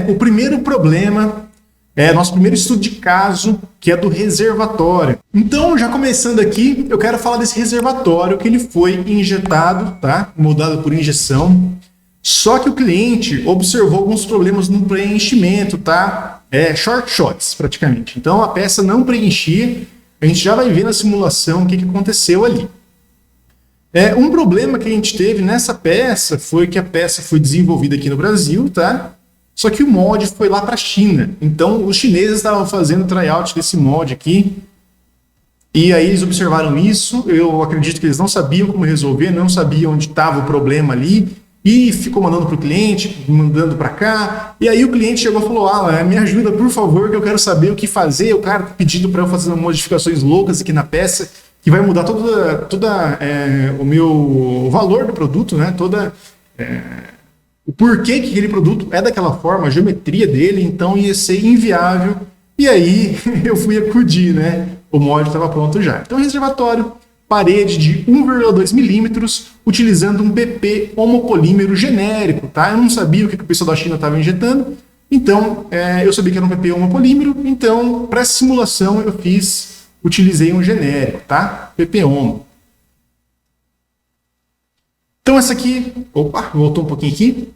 o primeiro problema, nosso primeiro estudo de caso, que é do reservatório. Então, já começando aqui, eu quero falar desse reservatório que ele foi injetado, tá? Mudado por injeção. Só que o cliente observou alguns problemas no preenchimento, tá? Short shots, praticamente. Então, a peça não preenchia. A gente já vai ver na simulação o que aconteceu ali. Um problema que a gente teve nessa peça foi que a peça foi desenvolvida aqui no Brasil, tá? Só que o molde foi lá para a China. Então, os chineses estavam fazendo tryout desse molde aqui. E aí eles observaram isso. Eu acredito que eles não sabiam como resolver, não sabiam onde estava o problema ali. E ficou mandando para o cliente, mandando para cá. E aí o cliente chegou e falou, me ajuda, por favor, que eu quero saber o que fazer. O cara tá pedindo para eu fazer modificações loucas aqui na peça, que vai mudar o meu valor do produto, né? O porquê que aquele produto é daquela forma, a geometria dele, então ia ser inviável. E aí eu fui acudir, né? O molde estava pronto já. Então, reservatório, parede de 1,2 milímetros, utilizando um PP homopolímero genérico, tá? Eu não sabia o que o pessoal da China estava injetando, então eu sabia que era um PP homopolímero, então para simulação utilizei um genérico, tá? PP homo. Então essa aqui, voltou um pouquinho aqui.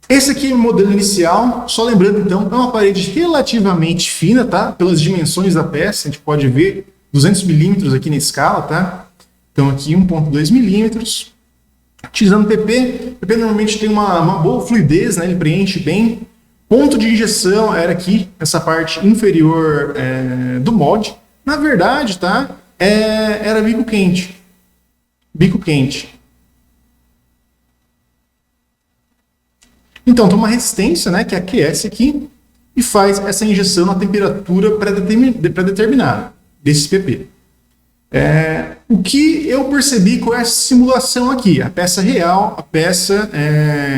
Esse aqui é o modelo inicial, só lembrando então, é uma parede relativamente fina, tá? Pelas dimensões da peça, a gente pode ver 200 milímetros aqui na escala, tá? Então aqui 1,2 milímetros. Utilizando PP, PP normalmente tem uma boa fluidez, né? Ele preenche bem. Ponto de injeção era aqui, essa parte inferior do molde. Na verdade, tá? Era bico quente. Bico quente. Então, tem uma resistência, né, que aquece aqui e faz essa injeção na temperatura pré-determinada desse PP. O que eu percebi com essa simulação aqui, a peça real, a peça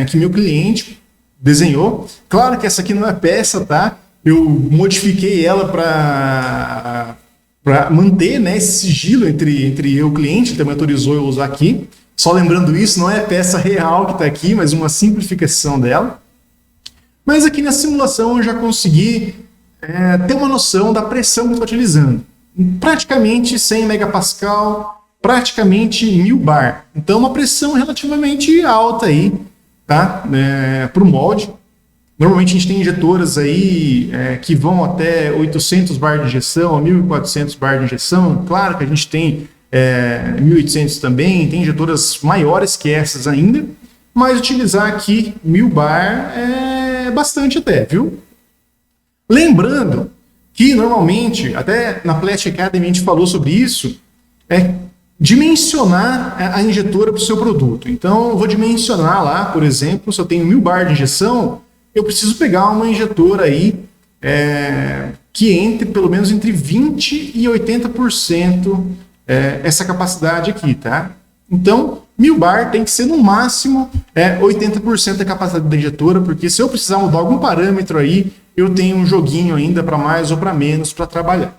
que meu cliente desenhou. Claro que essa aqui não é peça, tá? Eu modifiquei ela para manter, né, esse sigilo entre eu e o cliente, também autorizou eu usar aqui. Só lembrando isso, não é a peça real que está aqui, mas uma simplificação dela. Mas aqui na simulação eu já consegui ter uma noção da pressão que eu estou utilizando. Praticamente 100 megapascal, praticamente 1000 bar. Então uma pressão relativamente alta aí, tá? Para o molde. Normalmente a gente tem injetoras aí que vão até 800 bar de injeção, 1400 bar de injeção. Claro que a gente tem 1800 também, tem injetoras maiores que essas ainda, mas utilizar aqui 1000 bar é bastante até, viu? Lembrando que normalmente, até na Plastic Academy a gente falou sobre isso, dimensionar a injetora para o seu produto. Então eu vou dimensionar lá, por exemplo, se eu tenho 1000 bar de injeção, eu preciso pegar uma injetora aí que entre pelo menos entre 20% e 80% essa capacidade aqui, tá? Então, 1000 bar tem que ser no máximo 80% da capacidade da injetora, porque se eu precisar mudar algum parâmetro aí, eu tenho um joguinho ainda para mais ou para menos para trabalhar.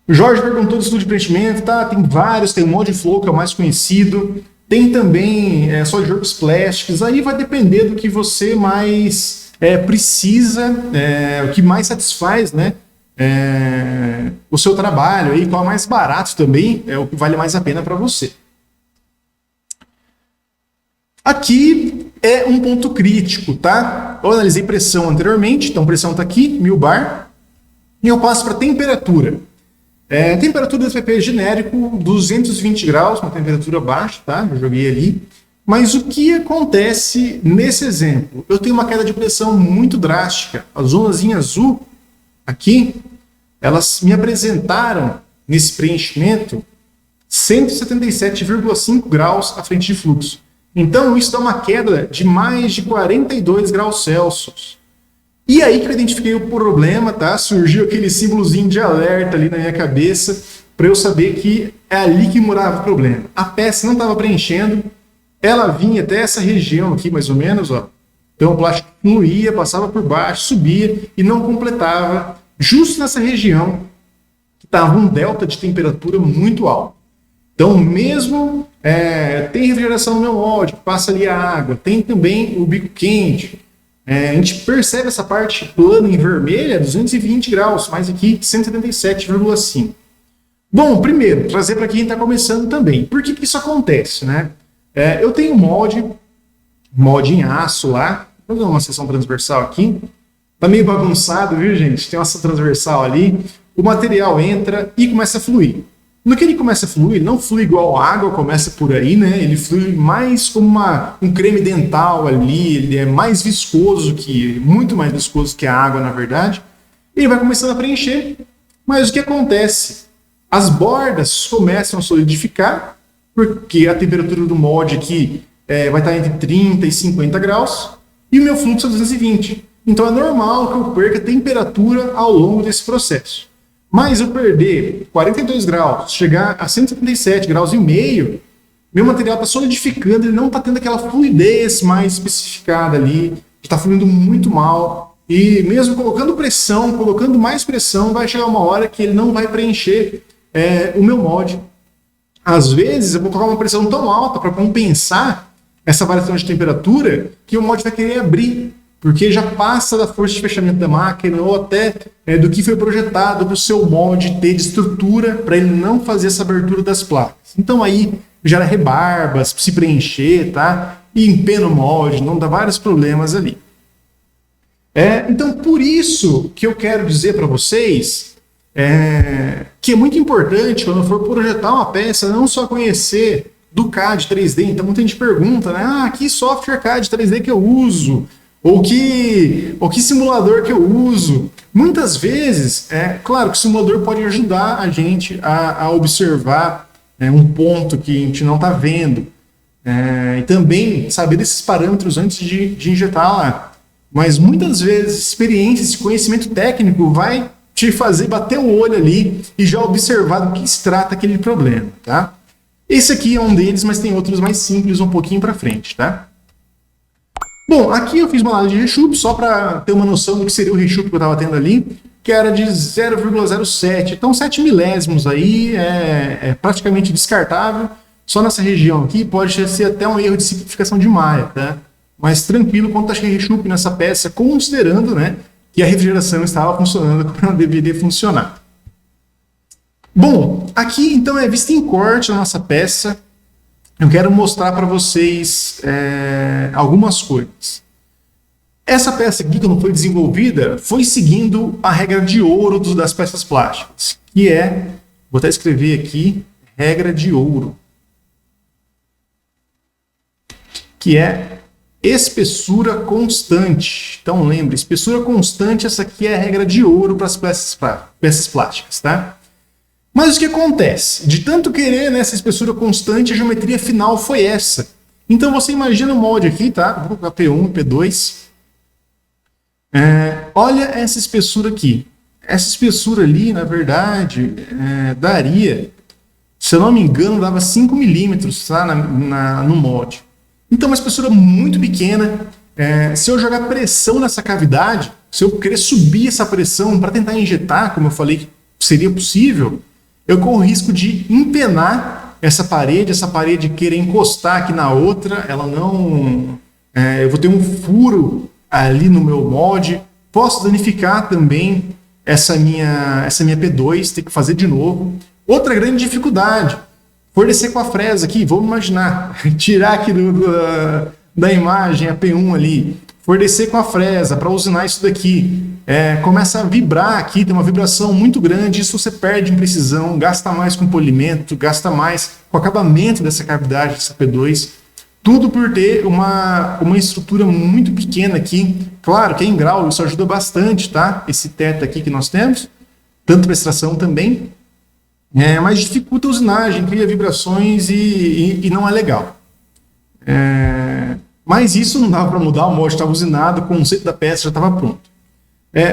O Jorge perguntou do estudo de preenchimento, tá? Tem vários, tem o ModFlow, que é o mais conhecido, tem também SolidWorks Plastics, aí vai depender do que você mais precisa, o que mais satisfaz, né? O seu trabalho, aí, qual é mais barato também, é o que vale mais a pena para você. Aqui é um ponto crítico, tá? Eu analisei pressão anteriormente, então pressão está aqui, 1000 bar, e eu passo para temperatura. Temperatura do PP genérico, 220 graus, uma temperatura baixa, tá? Eu joguei ali. Mas o que acontece nesse exemplo? Eu tenho uma queda de pressão muito drástica. A zonas em azul aqui, elas me apresentaram nesse preenchimento 177,5 graus à frente de fluxo. Então isso dá uma queda de mais de 42 graus Celsius. E aí que eu identifiquei o problema, tá? Surgiu aquele símbolozinho de alerta ali na minha cabeça para eu saber que é ali que morava o problema. A peça não estava preenchendo, ela vinha até essa região aqui mais ou menos, ó. Então o plástico fluía, passava por baixo, subia e não completava justo nessa região que estava um delta de temperatura muito alto. Então, mesmo tem refrigeração no meu molde, passa ali a água, tem também o bico quente. A gente percebe essa parte plana em vermelha, 220 graus, mas aqui 177,5. Bom, primeiro, trazer para quem está começando também. Por que isso acontece, né? Eu tenho molde em aço lá. Vou fazer uma seção transversal aqui. Tá meio bagunçado, viu, gente? Tem uma seção transversal ali. O material entra e começa a fluir. No que ele começa a fluir, ele não flui igual a água, começa por aí, né? Ele flui mais como um creme dental ali, ele é mais viscoso muito mais viscoso que a água, na verdade. Ele vai começando a preencher, mas o que acontece? As bordas começam a solidificar, porque a temperatura do molde aqui vai estar entre 30 e 50 graus, e o meu fluxo é 220. Então é normal que eu perca temperatura ao longo desse processo. Mas eu perder 42 graus, chegar a 177 graus e meio, meu material está solidificando, ele não está tendo aquela fluidez mais especificada ali, está fluindo muito mal, e mesmo colocando pressão, colocando mais pressão, vai chegar uma hora que ele não vai preencher o meu molde. Às vezes eu vou colocar uma pressão tão alta para compensar essa variação de temperatura que o molde vai querer abrir, porque já passa da força de fechamento da máquina ou até do que foi projetado para o seu molde ter de estrutura para ele não fazer essa abertura das placas. Então aí gera rebarbas, se preencher, tá? E empena o molde, não dá vários problemas ali. Então por isso que eu quero dizer para vocês que é muito importante quando for projetar uma peça não só conhecer do CAD 3D. Então muita gente pergunta, né? Que software CAD 3D que eu uso? Ou que simulador que eu uso? Muitas vezes, claro que o simulador pode ajudar a gente a observar um ponto que a gente não está vendo. E também saber desses parâmetros antes de injetar lá. Mas muitas vezes, experiência, esse conhecimento técnico vai te fazer bater o olho ali e já observar do que se trata aquele problema, tá? Esse aqui é um deles, mas tem outros mais simples um pouquinho para frente, tá? Bom, aqui eu fiz uma análise de reshoot só para ter uma noção do que seria o reshoot que eu estava tendo ali, que era de 0,07. Então 7 milésimos aí é praticamente descartável. Só nessa região aqui pode ser até um erro de simplificação de malha, tá? Mas tranquilo quanto a reshoot nessa peça, considerando, né, que a refrigeração estava funcionando como ela deveria funcionar. Bom, aqui então é vista em corte a nossa peça. Eu quero mostrar para vocês algumas coisas. Essa peça aqui que não foi desenvolvida foi seguindo a regra de ouro das peças plásticas, que vou até escrever aqui, regra de ouro, que é espessura constante. Então lembre, espessura constante, essa aqui é a regra de ouro para as peças plásticas, tá? Mas o que acontece? De tanto querer nessa espessura constante, a geometria final foi essa. Então você imagina o molde aqui, tá? Vou colocar P1 e P2. Olha essa espessura aqui. Essa espessura ali, na verdade, daria, se eu não me engano, dava 5 milímetros, tá? No molde. Então uma espessura muito pequena. Se eu jogar pressão nessa cavidade, se eu querer subir essa pressão para tentar injetar, como eu falei que seria possível, eu corro o risco de empenar essa parede querer encostar aqui na outra, ela não... eu vou ter um furo ali no meu molde, posso danificar também essa minha P2, ter que fazer de novo. Outra grande dificuldade, fornecer com a fresa aqui, vamos imaginar, tirar aqui da imagem a P1 ali, fornecer com a fresa para usinar isso daqui, começa a vibrar aqui, tem uma vibração muito grande, isso você perde em precisão, gasta mais com polimento, gasta mais com o acabamento dessa cavidade, dessa P2, tudo por ter uma estrutura muito pequena aqui. Claro que em grau isso ajuda bastante, tá? Esse teto aqui que nós temos, tanto para extração também, mas dificulta a usinagem, cria vibrações e não é legal. Mas isso não dava para mudar, o molde estava usinado, o conceito da peça já estava pronto.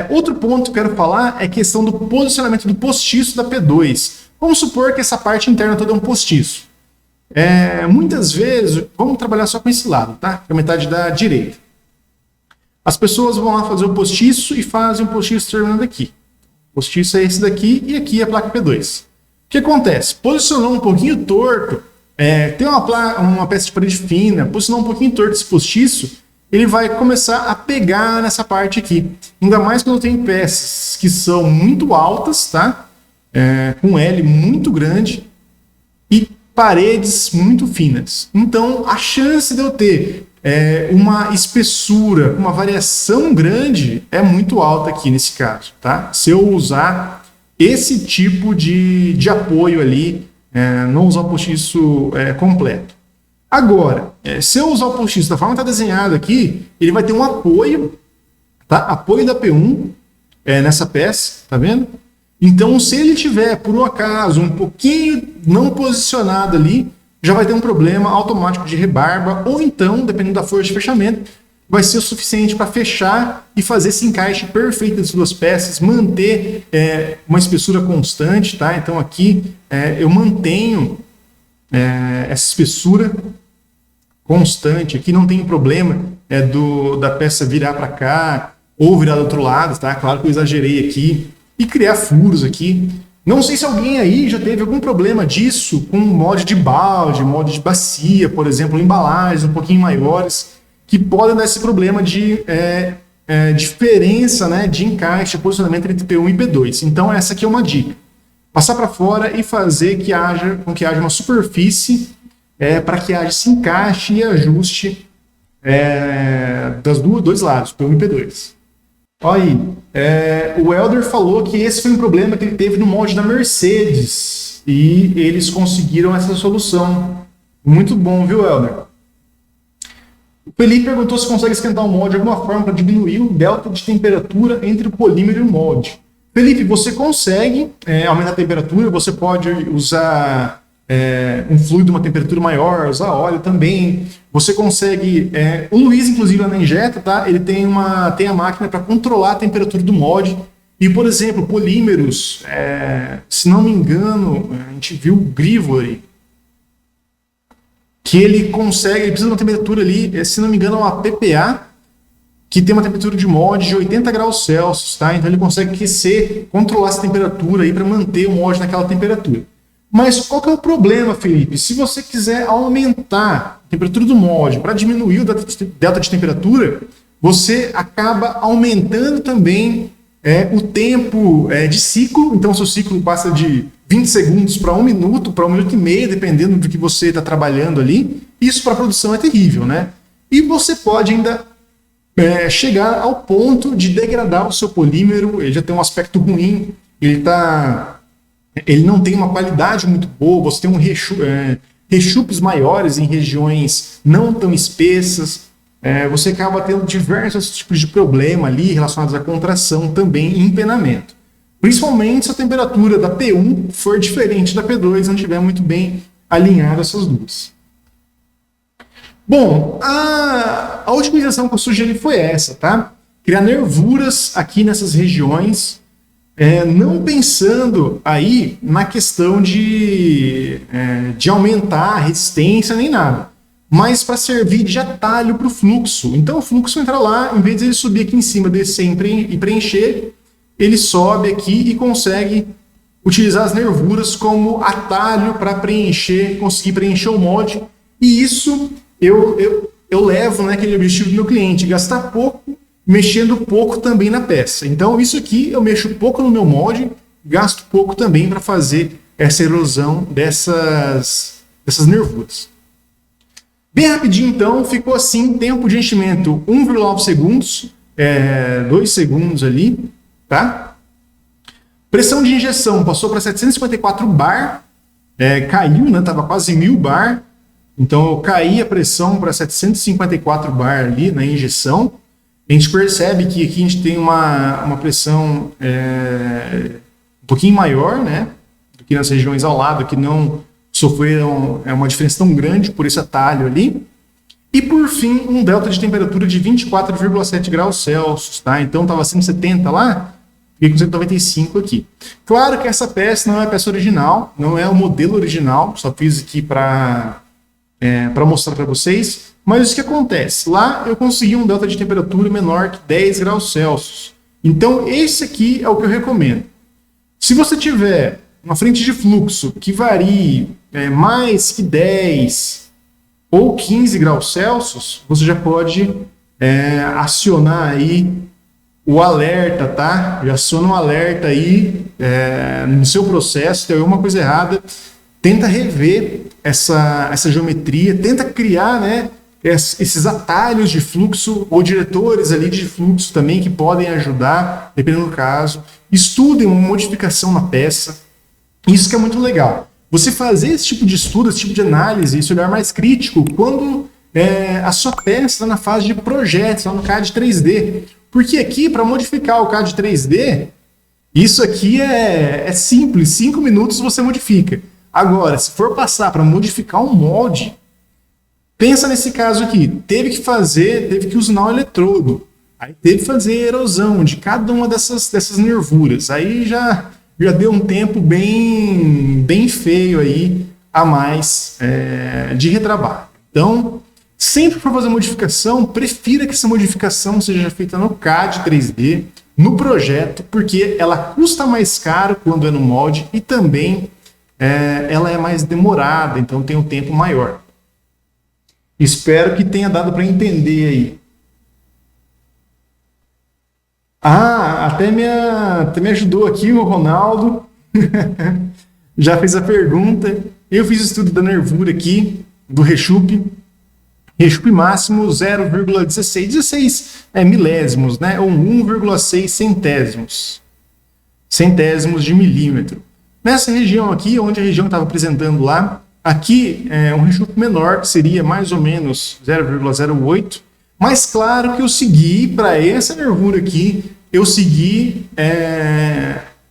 Outro ponto que eu quero falar é a questão do posicionamento do postiço da P2. Vamos supor que essa parte interna toda é um postiço. Muitas vezes, vamos trabalhar só com esse lado, tá? Que é a metade da direita. As pessoas vão lá fazer o postiço e fazem o postiço terminando aqui. O postiço é esse daqui e aqui é a placa P2. O que acontece? Posicionou um pouquinho torto, tem uma peça de parede fina, por sinal um pouquinho torto esse postiço, ele vai começar a pegar nessa parte aqui. Ainda mais quando tem peças que são muito altas, tá? Com L muito grande e paredes muito finas. Então, a chance de eu ter uma espessura, uma variação grande é muito alta aqui nesse caso, tá? Se eu usar esse tipo de apoio ali, não usar o postiço completo. Agora, se eu usar o postiço da forma que está desenhado aqui, ele vai ter um apoio, tá? Apoio da P1 nessa peça, tá vendo? Então, se ele tiver, por um acaso, um pouquinho não posicionado ali, já vai ter um problema automático de rebarba, ou então, dependendo da força de fechamento, vai ser o suficiente para fechar e fazer esse encaixe perfeito das duas peças, manter uma espessura constante, tá? Então, aqui eu mantenho essa espessura constante, aqui não tem problema da peça virar para cá ou virar do outro lado, tá? Claro que eu exagerei aqui e criar furos aqui. Não sei se alguém aí já teve algum problema disso com molde de balde, molde de bacia, por exemplo, embalagens um pouquinho maiores, que podem dar esse problema de diferença, né, de encaixe, posicionamento entre P1 e P2. Então essa aqui é uma dica. Passar para fora e fazer com que haja uma superfície para que haja esse encaixe e ajuste dos dois lados, P1 e P2. Olha aí, o Helder falou que esse foi um problema que ele teve no molde da Mercedes e eles conseguiram essa solução. Muito bom, viu, Helder? O Felipe perguntou se consegue esquentar o molde de alguma forma para diminuir o delta de temperatura entre o polímero e o molde. Felipe, você consegue aumentar a temperatura, você pode usar um fluido, uma temperatura maior, usar óleo também. Você consegue... o Luiz, inclusive, lá na Injeta, tá? Ele tem a máquina para controlar a temperatura do molde. E, por exemplo, polímeros, se não me engano, a gente viu o Grivore, que ele precisa de uma temperatura ali, se não me engano, é uma PPA, que tem uma temperatura de molde de 80 graus Celsius, tá? Então ele consegue aquecer, controlar essa temperatura aí para manter o molde naquela temperatura. Mas qual que é o problema, Felipe? Se você quiser aumentar a temperatura do molde para diminuir o delta de temperatura, você acaba aumentando também o tempo de ciclo. Então, seu ciclo passa de 20 segundos para 1 minuto, para 1 minuto e meio, dependendo do que você está trabalhando ali. Isso para a produção é terrível, né? E você pode ainda chegar ao ponto de degradar o seu polímero. Ele já tem um aspecto ruim, ele não tem uma qualidade muito boa, você tem rechupes maiores em regiões não tão espessas, você acaba tendo diversos tipos de problema ali relacionados à contração também e empenamento. Principalmente se a temperatura da P1 for diferente da P2, não estiver muito bem alinhada essas duas. Bom, a otimização que eu sugeri foi essa, tá? Criar nervuras aqui nessas regiões, não pensando aí na questão de aumentar a resistência nem nada, mas para servir de atalho para o fluxo. Então o fluxo entra lá, em vez de ele subir aqui em cima, descer e preencher, ele sobe aqui e consegue utilizar as nervuras como atalho para conseguir preencher o molde. E isso eu levo naquele objetivo do meu cliente, gastar pouco, mexendo pouco também na peça. Então isso aqui eu mexo pouco no meu molde, gasto pouco também para fazer essa erosão dessas nervuras. Bem rapidinho então, ficou assim, tempo de enchimento 1,9 segundos, 2 segundos ali, tá? Pressão de injeção passou para 754 bar, caiu, né? Tava quase 1000 bar, então eu caí a pressão para 754 bar ali na injeção. A gente percebe que aqui a gente tem uma pressão um pouquinho maior, né, do que nas regiões ao lado, que não sofreram uma diferença tão grande por esse atalho ali. E por fim, um delta de temperatura de 24,7 graus Celsius, tá? Então estava 170 lá, fiquei com 195 aqui. Claro que essa peça não é a peça original, não é o modelo original, só fiz aqui para mostrar para vocês. Mas o que acontece? Lá eu consegui um delta de temperatura menor que 10 graus Celsius. Então esse aqui é o que eu recomendo. Se você tiver uma frente de fluxo que varie mais que 10 ou 15 graus Celsius, você já pode acionar aí o alerta, tá? Já aciona um alerta aí no seu processo, tem alguma coisa errada. Tenta rever essa geometria, tenta criar, né, esses atalhos de fluxo ou diretores ali de fluxo também que podem ajudar, dependendo do caso. Estudem uma modificação na peça. Isso que é muito legal. Você fazer esse tipo de estudo, esse tipo de análise, esse olhar mais crítico, quando a sua peça está na fase de projeto, está no CAD 3D. Porque aqui, para modificar o CAD 3D, isso aqui é simples, 5 minutos você modifica. Agora, se for passar para modificar um molde, pensa nesse caso aqui, teve que usar o eletrodo, aí teve que fazer erosão de cada uma dessas nervuras, aí já deu um tempo bem feio aí a mais de retrabalho. Então, sempre que for fazer modificação, prefira que essa modificação seja feita no CAD 3D, no projeto, porque ela custa mais caro quando é no molde e também ela é mais demorada, então tem um tempo maior. Espero que tenha dado para entender aí. Até me ajudou aqui o Ronaldo. Já fez a pergunta. Eu fiz o estudo da nervura aqui, do rechupe. Rechupe máximo 0,16 milésimos, né? Ou 1,6 centésimos de milímetro. Nessa região aqui, onde a região estava apresentando lá, aqui é um rechupe menor, que seria mais ou menos 0,08. Mas claro que eu segui, para essa nervura aqui, eu segui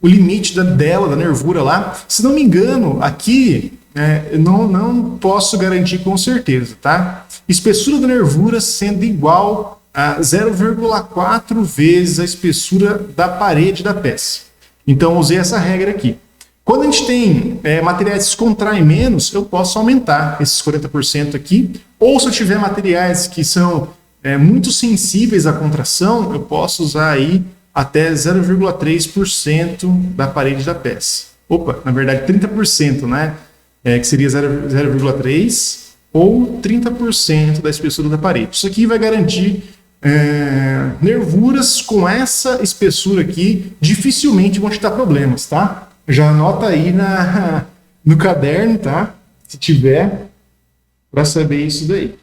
o limite da nervura lá. Se não me engano, aqui não posso garantir com certeza, tá? Espessura da nervura sendo igual a 0,4 vezes a espessura da parede da peça. Então, eu usei essa regra aqui. Quando a gente tem materiais que se contraem menos, eu posso aumentar esses 40% aqui. Ou se eu tiver materiais que são muito sensíveis à contração, eu posso usar aí até 0,3% da parede da peça. Opa, na verdade 30%, né? Que seria 0,3% ou 30% da espessura da parede. Isso aqui vai garantir nervuras com essa espessura aqui, dificilmente vão te dar problemas, tá? Já anota aí no caderno, tá? Se tiver, para saber isso daí.